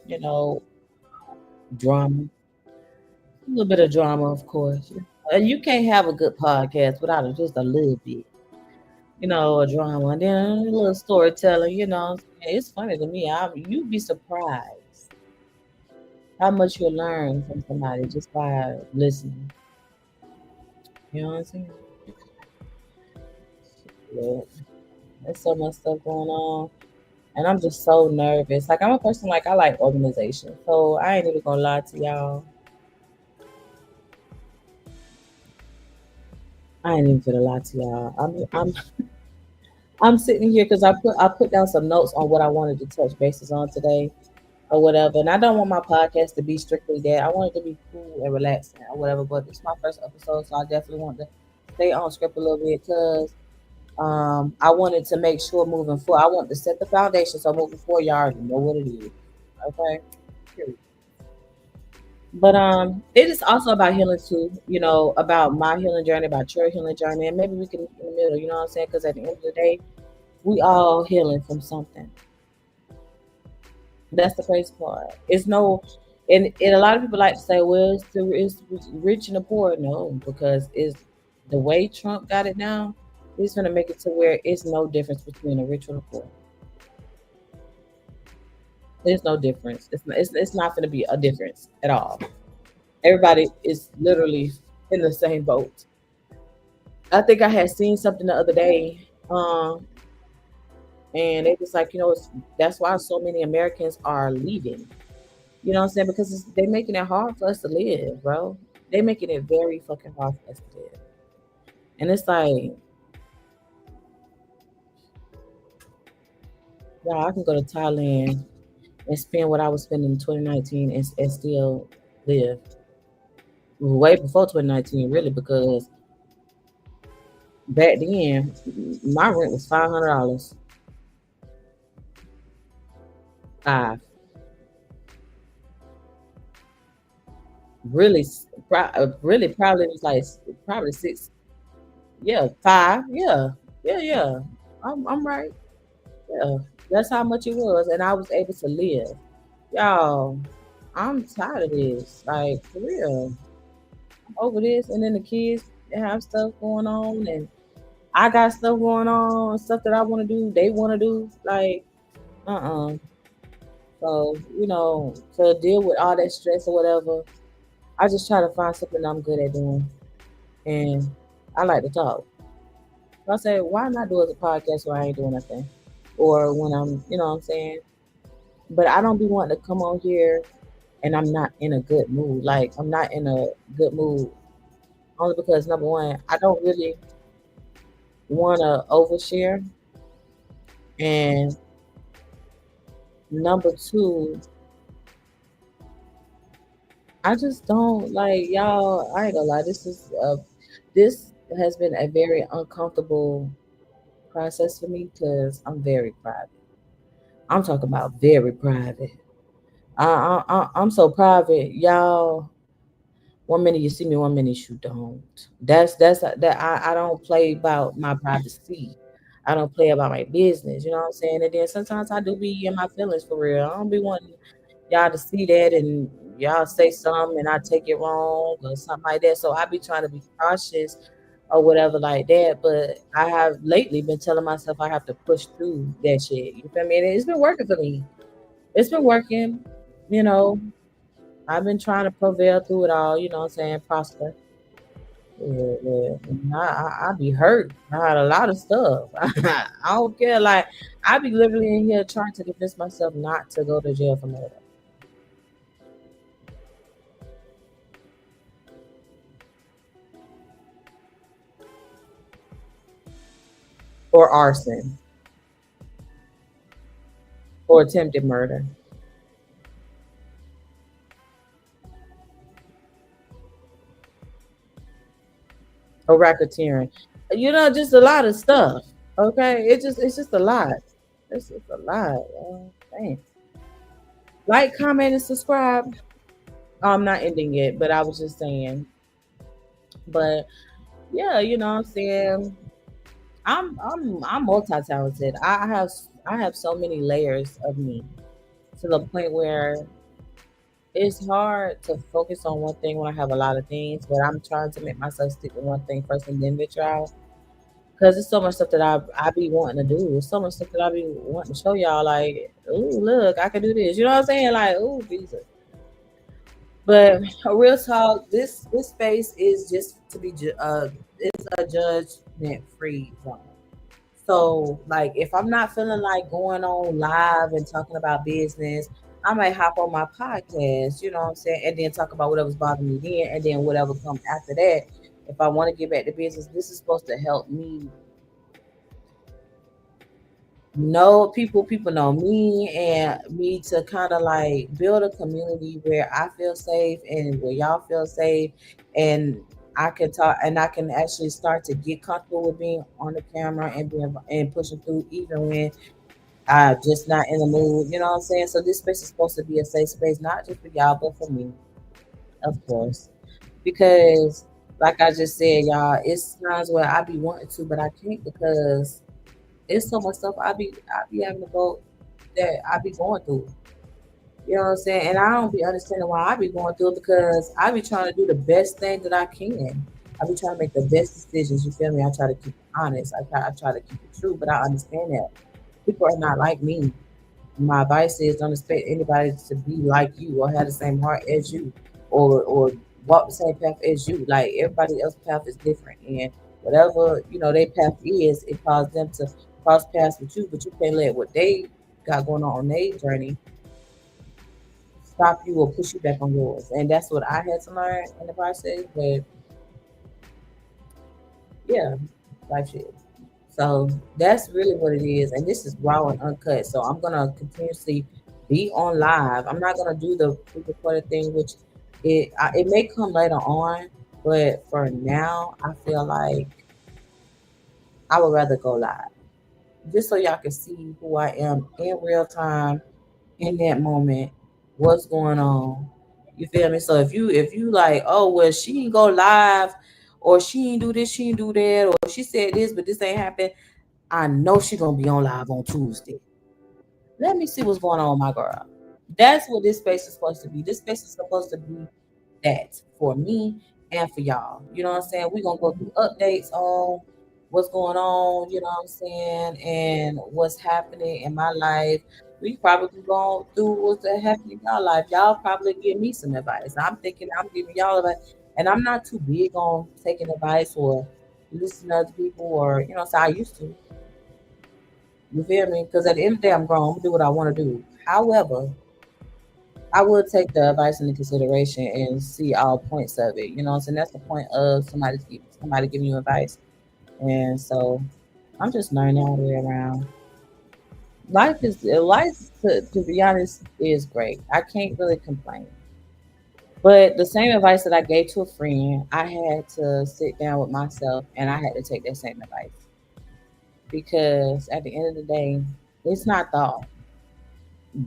drama. A little bit of drama, of course. And you can't have a good podcast without just a little bit, a drama. And then a little storytelling, It's funny to me. You'd be surprised how much you'll learn from somebody just by listening. You know what I'm saying? Yeah. There's so much stuff going on. And I'm just so nervous. Like I'm a person like I like organization. So I ain't even gonna lie to y'all. I ain't even gonna lie to y'all. I'm sitting here because I put down some notes on what I wanted to touch bases on today or whatever. And I don't want my podcast to be strictly that. I want it to be cool and relaxing or whatever. But it's my first episode, so I definitely want to stay on script a little bit because I wanted to make sure moving forward, I want to set the foundation so moving forward, y'all already know what it is. Okay. Period. But it is also about healing too, about my healing journey, about your healing journey, and maybe we can meet in the middle, you know what I'm saying? Because at the end of the day, we all healing from something. That's the crazy part. It's no, and a lot of people like to say, well, it's rich and the poor. No, because it's the way Trump got it now. He's gonna make it to where it's no difference between a rich and a poor. There's no difference. It's not going to be a difference at all. Everybody is literally in the same boat. I think I had seen something the other day, and it was like, that's why so many Americans are leaving. You know what I'm saying? Because they're making it hard for us to live, bro. They're making it very fucking hard for us to live. And it's like, wow, I can go to Thailand and spend what I was spending in 2019 and still live. Way before 2019, really, because back then my rent was $500. Five, really, really probably was like probably six. Yeah, five. Yeah, yeah, yeah. I'm right. Yeah, that's how much it was, and I was able to live. Y'all, I'm tired of this. Like for real, I'm over this, and then the kids have stuff going on, and I got stuff going on, stuff that I want to do. They want to do. Like, uh-uh. So to deal with all that stress or whatever, I just try to find something I'm good at doing, and I like to talk. So I say, why not do a podcast where I ain't doing nothing, or when I'm, what I'm saying. But I don't be wanting to come on here and I'm not in a good mood. Like I'm not in a good mood only because number one, I don't really want to overshare, and number two, I just don't like y'all. I ain't gonna lie. This has been a very uncomfortable process for me because I'm very private. I'm talking about very private. I'm so private, y'all. One minute you see me, one minute you don't. I don't play about my privacy. I don't play about my business. You know what I'm saying? And then sometimes I do be in my feelings for real. I don't be wanting y'all to see that and y'all say something and I take it wrong or something like that. So I be trying to be cautious or whatever like that. But I have lately been telling myself I have to push through that shit. You feel me? And it's been working for me. It's been working. You know, I've been trying to prevail through it all. You know what I'm saying? Prosper. Yeah, yeah. And I be hurt. I had a lot of stuff. I don't care. Like I be literally in here trying to convince myself not to go to jail for murder or arson or attempted murder or racketeering. Just a lot of stuff. Okay, it's just a lot. It's just a lot. Thanks. Like, comment, and subscribe. I'm not ending it, but I was just saying. But yeah, you know what I'm saying. I'm multi-talented. I have so many layers of me to the point where it's hard to focus on one thing when I have a lot of things. But I'm trying to make myself stick with one thing first and then venture out. Cause there's so much stuff that I be wanting to do. There's so much stuff that I be wanting to show y'all. Like, ooh, look, I can do this. You know what I'm saying? Like, ooh, Jesus. But a real talk, this space is just to be it's a judgment free zone. So, like, if I'm not feeling like going on live and talking about business, I might hop on my podcast, you know what I'm saying, and then talk about whatever's bothering me then, and then whatever comes after that. If I want to get back to business, this is supposed to help me know people know me and me to kind of like build a community where I feel safe and where y'all feel safe and I can talk and I can actually start to get comfortable with being on the camera and being and pushing through even when I'm just not in the mood. You know what I'm saying? So this space is supposed to be a safe space, not just for y'all, but for me, of course. Because like I just said, y'all, it's times where I be wanting to, but I can't because it's so much stuff I be having to go that I be going through. You know what I'm saying? And I don't be understanding why I be going through it because I be trying to do the best thing that I can. I be trying to make the best decisions. You feel me? I try to keep it honest. I try to keep it true, but I understand that people are not like me. My advice is don't expect anybody to be like you or have the same heart as you or walk the same path as you. Like everybody else's path is different and whatever, their path is, it caused them to cross paths with you, but you can't let what they got going on their journey stop you or push you back on yours. And that's what I had to learn in the process. But yeah, life shit. So that's really what it is. And this is raw and uncut. So I'm gonna continuously be on live. I'm not gonna do the pre-recorded thing, which it may come later on. But for now, I feel like I would rather go live, just so y'all can see who I am in real time in that moment, what's going on. You feel me? So if you like, oh well, she ain't go live, or she ain't do this, she ain't do that, or she said this, but this ain't happen. I know she gonna be on live on Tuesday. Let me see what's going on with my girl. That's what this space is supposed to be. This space is supposed to be that for me and for y'all. You know what I'm saying? We're gonna go through updates on what's going on, you know what I'm saying, and what's happening in my life. We probably going through what's happening in y'all life. Y'all probably give me some advice. I'm thinking I'm giving y'all advice. And I'm not too big on taking advice or listening to other people or so I used to. You feel me? Because at the end of the day I'm grown. I'm gonna do what I want to do. However, I would take the advice into consideration and see all points of it. You know what I'm saying? That's the point of somebody giving you advice. And so I'm just learning all the way around. Life to be honest is great. I can't really complain. But the same advice that I gave to a friend, I had to sit down with myself and I had to take that same advice. Because at the end of the day, it's not the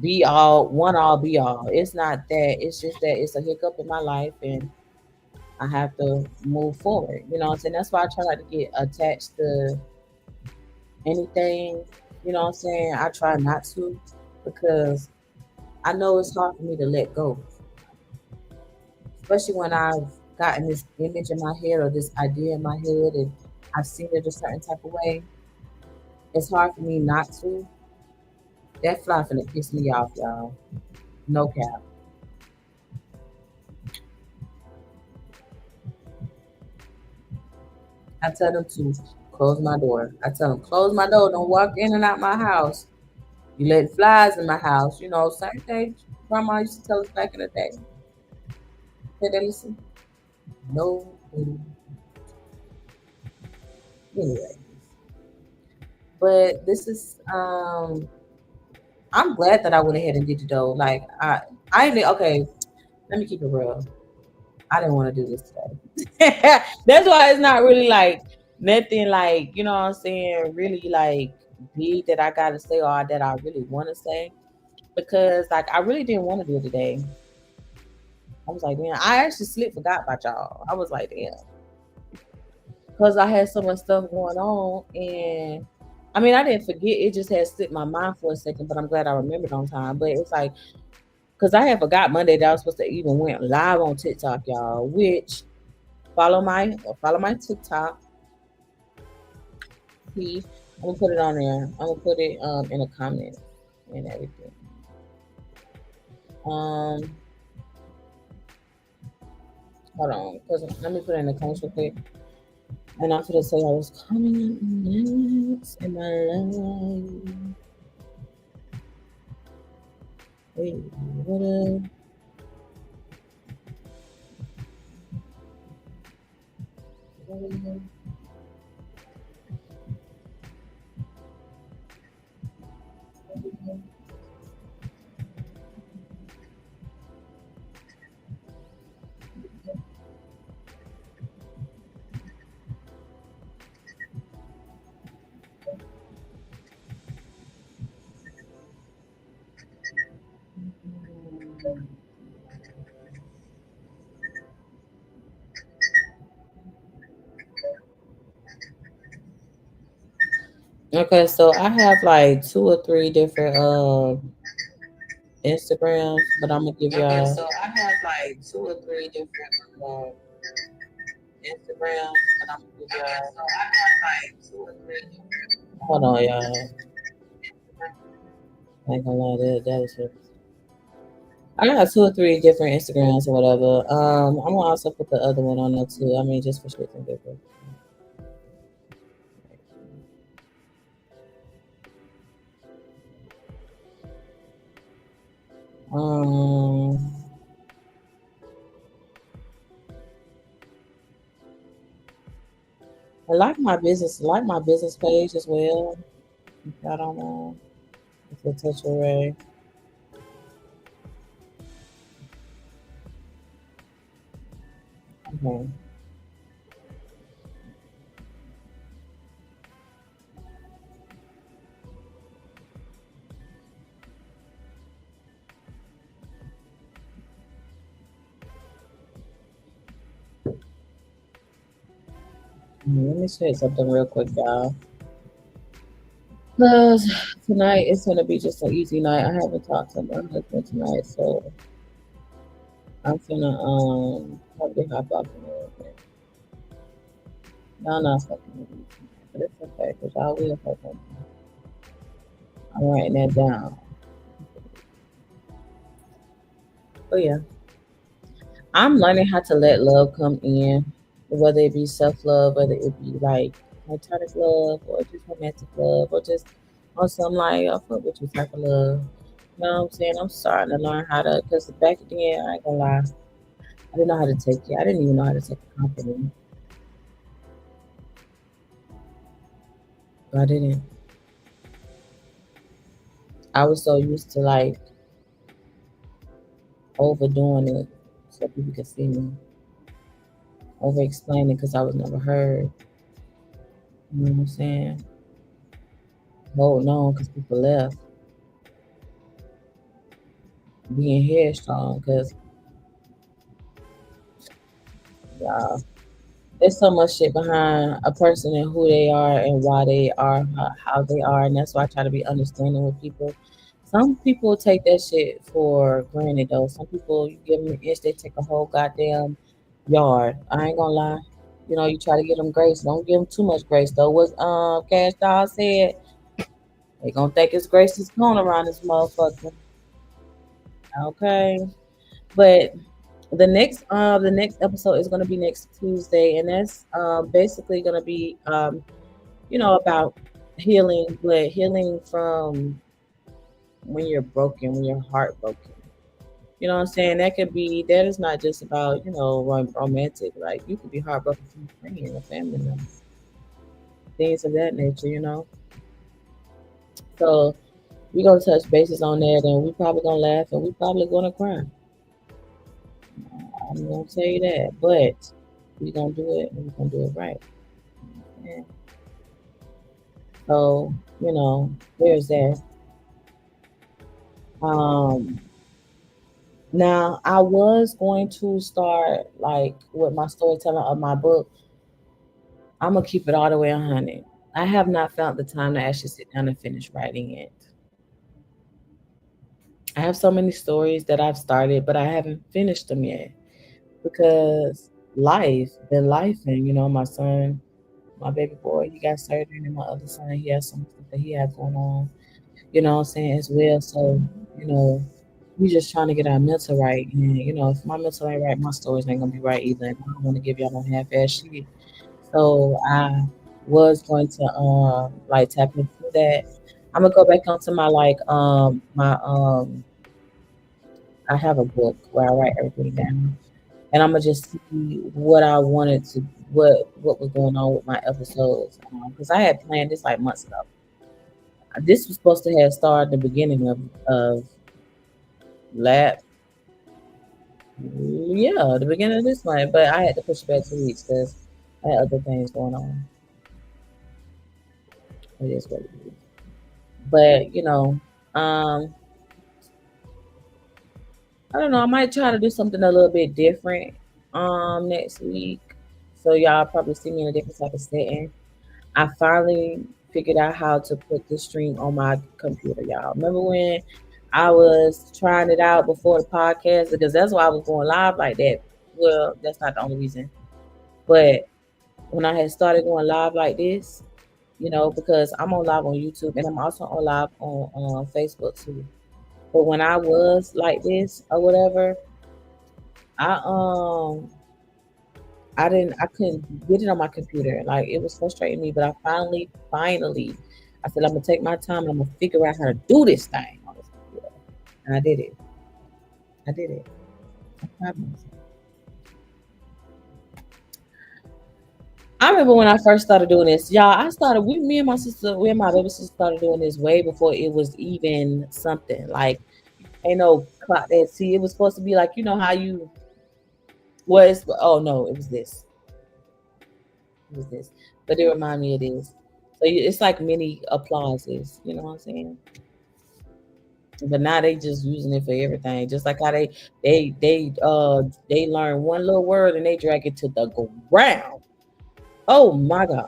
be all one all be all. It's not that. It's just that it's a hiccup in my life and I have to move forward. You know what I'm saying? That's why I try not to get attached to anything. You know what I'm saying? I try not to because I know it's hard for me to let go, especially when I've gotten this image in my head or this idea in my head and I've seen it a certain type of way. It's hard for me not to. That fly finna piss me off, y'all. No cap. I tell them to close my door. I tell them close my door. Don't walk in and out my house. You let flies in my house. Same thing grandma used to tell us back in the day. Did they listen? No. Anyway, but this is I'm glad that I went ahead and did it though. Like I didn't okay, let me keep it real. I didn't want to do this today. That's why it's not really like nothing like, you know what I'm saying, really like big that I gotta say or that I really want to say. Because like I really didn't want to do it today. I was like, man, I actually slipped forgot about y'all. I was like, damn. Because I had so much stuff going on and I mean I didn't forget, it just had slipped my mind for a second, but I'm glad I remembered on time. But it's like because I had forgot Monday that I was supposed to even went live on TikTok, y'all, which follow my TikTok. See, I'm gonna put it on there. I'm gonna put it in the comments and everything. Um, hold on, cause let me put it in the comments real quick. And I'm gonna say I was coming up next in my life. Wait, what up? Okay, so I have like two or three different Instagrams, but I'm gonna give y'all. Okay, so I have like two or three different Instagrams, but I'm gonna give y'all. Okay, so I have like two or three different. Hold on, y'all. I ain't gonna lie, that is it. I got two or three different Instagrams or whatever. I'm gonna also put the other one on there too. I mean, just for shits and giggles. Um, like my business page as well. If y'all don't know, it's a touch array. Okay. Let me say something real quick, y'all. Cause tonight it's gonna be just an easy night. I haven't talked to my husband tonight, so I'm gonna probably hop off in a little bit. Y'all not fucking with me tonight, but it's okay because y'all will fuck with me. I'm writing that down. But yeah, I'm learning how to let love come in, whether it be self love, whether it be like platonic love, or just romantic love, or just on some like I fuck with you type of love. You know what I'm saying? I'm starting to learn how to, because back then, I ain't gonna lie, I didn't know how to take it. I didn't even know how to take a compliment. I didn't. I was so used to like overdoing it so people could see me, over explaining because I was never heard. You know what I'm saying? Holding on because people left, being headstrong because uh, there's so much shit behind a person and who they are and why they are how they are, and that's why I try to be understanding with people. Some people take that shit for granted though. Some people you give them an inch, they take a whole goddamn yard. I ain't gonna lie. You know, you try to give them grace. Don't give them too much grace though. What Cash Doll said, they gonna think it's grace is going around this motherfucker. Okay, but the next episode is gonna be next Tuesday, and that's basically gonna be about healing, but healing from when you're broken, when you're heartbroken. You know what I'm saying? That is not just about, romantic. Like, you could be heartbroken from a friend, a family member, things of that nature, you know? So, we're going to touch bases on that, and we probably going to laugh, and we probably going to cry. I'm going to tell you that. But we're going to do it, and we're going to do it right. Yeah. So, there's that. Um, Now, I was going to start like with my storytelling of my book. I'm gonna keep it all the way 100. I have not found the time to actually sit down and finish writing it. I have so many stories that I've started, but I haven't finished them yet because been life, and my son, my baby boy, he got surgery, and my other son, he has some stuff that he has going on. You know what I'm saying, as well. So, you know, we just trying to get our mental right. And, if my mental ain't right, my stories ain't gonna be right either. And I don't want to give y'all no half ass shit. So I was going to like tap into that. I'm gonna go back onto my like my I have a book where I write everything down. And I'm gonna just see what I wanted to what was going on with my episodes. Because I had planned this like months ago. This was supposed to have started the beginning of lab. Yeah, the beginning of this month, but I had to push it back 2 weeks because I had other things going on. It is what it is. But um, I don't know. I might try to do something a little bit different next week. So y'all probably see me in a different type of setting. I finally figured out how to put the stream on my computer, y'all. Remember when I was trying it out before the podcast? Because that's why I was going live like that. Well, that's not the only reason. But when I had started going live like this, because I'm on live on YouTube and I'm also on live on Facebook too. But when I was like this or whatever, I I couldn't get it on my computer. Like it was frustrating me, but I finally I said I'm gonna take my time and I'm gonna figure out how to do this thing on this computer. And I did it. I did it. I proud of myself. I remember when I first started doing this, y'all. Me and my sister, we and my baby sister started doing this way before it was even something. Like, ain't no clock that. See, it was supposed to be like, how you was. Oh no, it was this. It was this. But it reminded me of this. So it's like mini applauses. You know what I'm saying? But now they just using it for everything. Just like how they learn one little word and they drag it to the ground. Oh my god.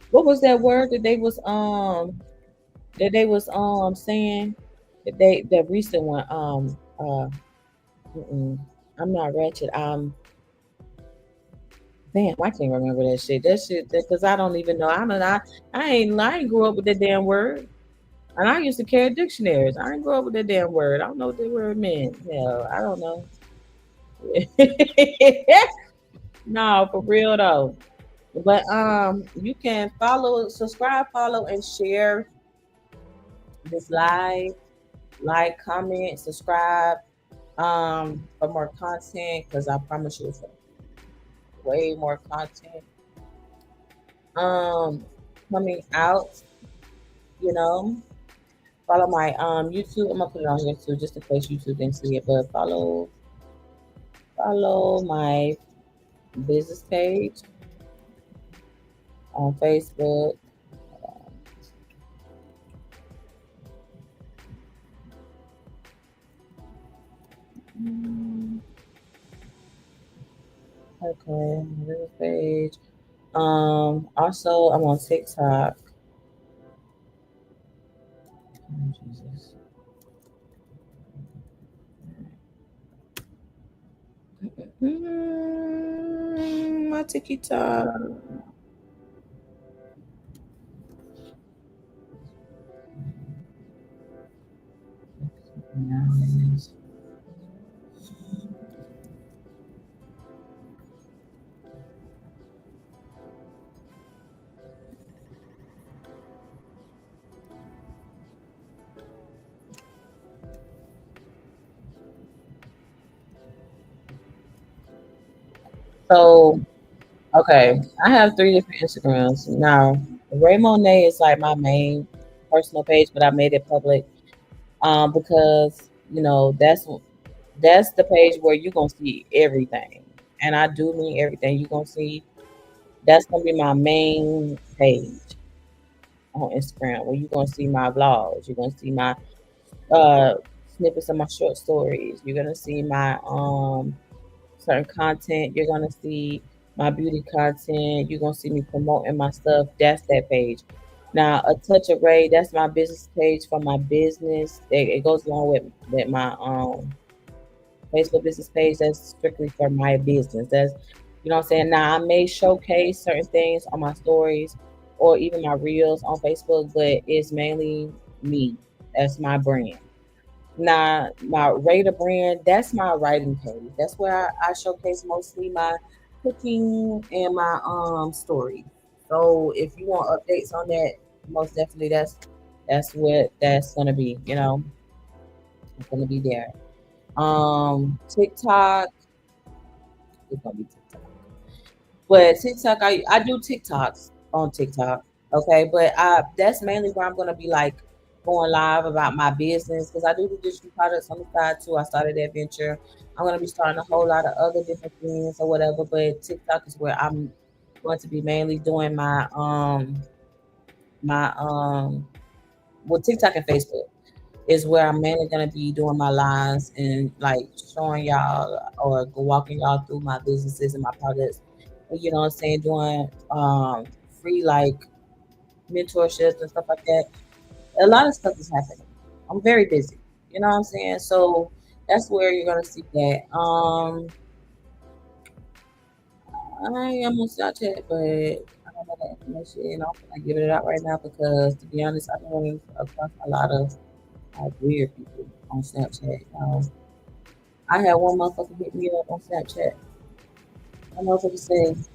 What was that word that they was saying that recent one mm-mm, I'm not ratchet. Damn, I can't remember that shit. That shit because I don't even know. I ain't grew up with that damn word. And I used to carry dictionaries. I didn't grow up with that damn word. I don't know what that word meant. Hell, I don't know. No, for real though. But you can subscribe, follow, and share this live. Like, comment, subscribe for more content because I promise you it's way more content um coming out. You know, follow my YouTube. I'm gonna put it on here too, just in case YouTube didn't see it. But follow my business page on Facebook. Mm, Okay, my business page. Also I'm on TikTok. Oh, Jesus. My TikTok. So okay, I have three different Instagrams now. Ray Monet is like my main personal page, but I made it public because that's the page where you're gonna see everything, and I do mean everything. You're gonna see that's gonna be my main page on Instagram, where you're gonna see my vlogs. You're gonna see my uh snippets of my short stories. You're gonna see my certain content. You're gonna see my beauty content. You're gonna see me promoting my stuff. That's that page. Now, a touch of Ray, that's my business page for my business. It goes along with my Facebook business page. That's strictly for my business. That's what I'm saying. Now, I may showcase certain things on my stories or even my reels on Facebook, but it's mainly me. That's my brand. Now, my Raider brand, that's my writing page. That's where I showcase mostly my cooking and my story. So if you want updates on that, most definitely that's what that's gonna be. It's gonna be there. TikTok, it's gonna be TikTok. But TikTok, I do TikToks on TikTok. Okay, but that's mainly where I'm gonna be like going live about my business because I do the digital products on the side too. I started that venture. I'm gonna be starting a whole lot of other different things or whatever. But TikTok is where I'm going to be mainly doing my well TikTok and Facebook is where I'm mainly gonna be doing my lives and like showing y'all or walking y'all through my businesses and my products. You know what I'm saying? Doing free like mentorships and stuff like that. A lot of stuff is happening. I'm very busy. You know what I'm saying? So that's where you're gonna see that. I am on Snapchat, but I don't know that information. And I'm gonna give it out right now because, to be honest, I've been running across a lot of like weird people on Snapchat. I had one motherfucker hit me up on Snapchat. That motherfucker said,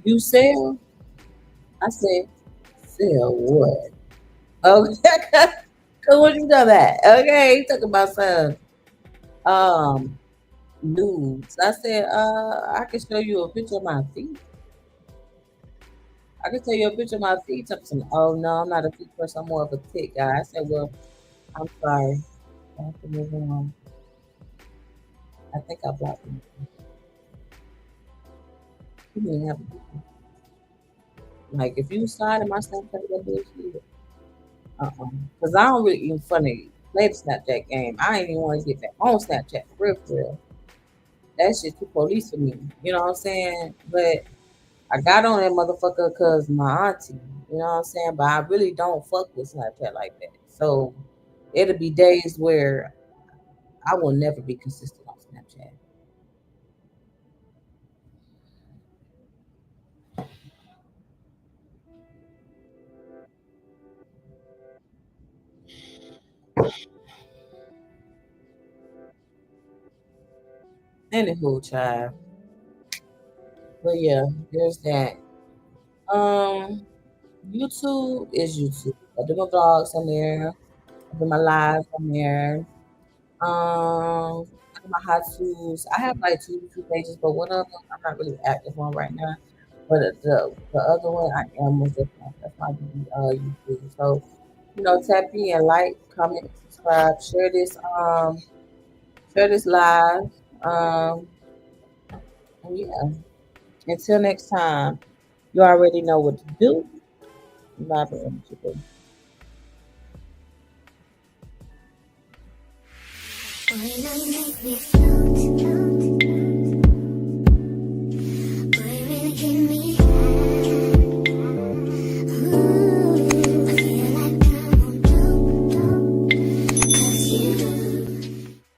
"You sell?" I said, "Sell what?" Okay, so what you done that? Okay, he talking about some um nudes. I said, I can show you a picture of my feet. I can tell you a picture of my feet. Something. Oh no, I'm not a feet person. I'm more of a tit guy. I said, well, I'm sorry. I have to move on. I think I blocked him. You didn't have like if you slide in my Snapchat that bullshit. Cause I don't really even funny play the Snapchat game. I ain't even want to get that on Snapchat for real, for real. That shit too police for me. You know what I'm saying? But I got on that motherfucker cause my auntie. You know what I'm saying? But I really don't fuck with Snapchat like that. So it'll be days where I will never be consistent on Snapchat. Anywho, child. But yeah, there's that. Um, YouTube is YouTube. I do my vlogs on there. I do my lives on there. I do my how tos. I have like two YouTube pages, but one of them I'm not really active on right now. But the other one I am most definitely. That's my YouTube. So tap in, like, comment, subscribe, share this live. Um, and yeah. Until next time, you already know what to do. Love it. When I make me float.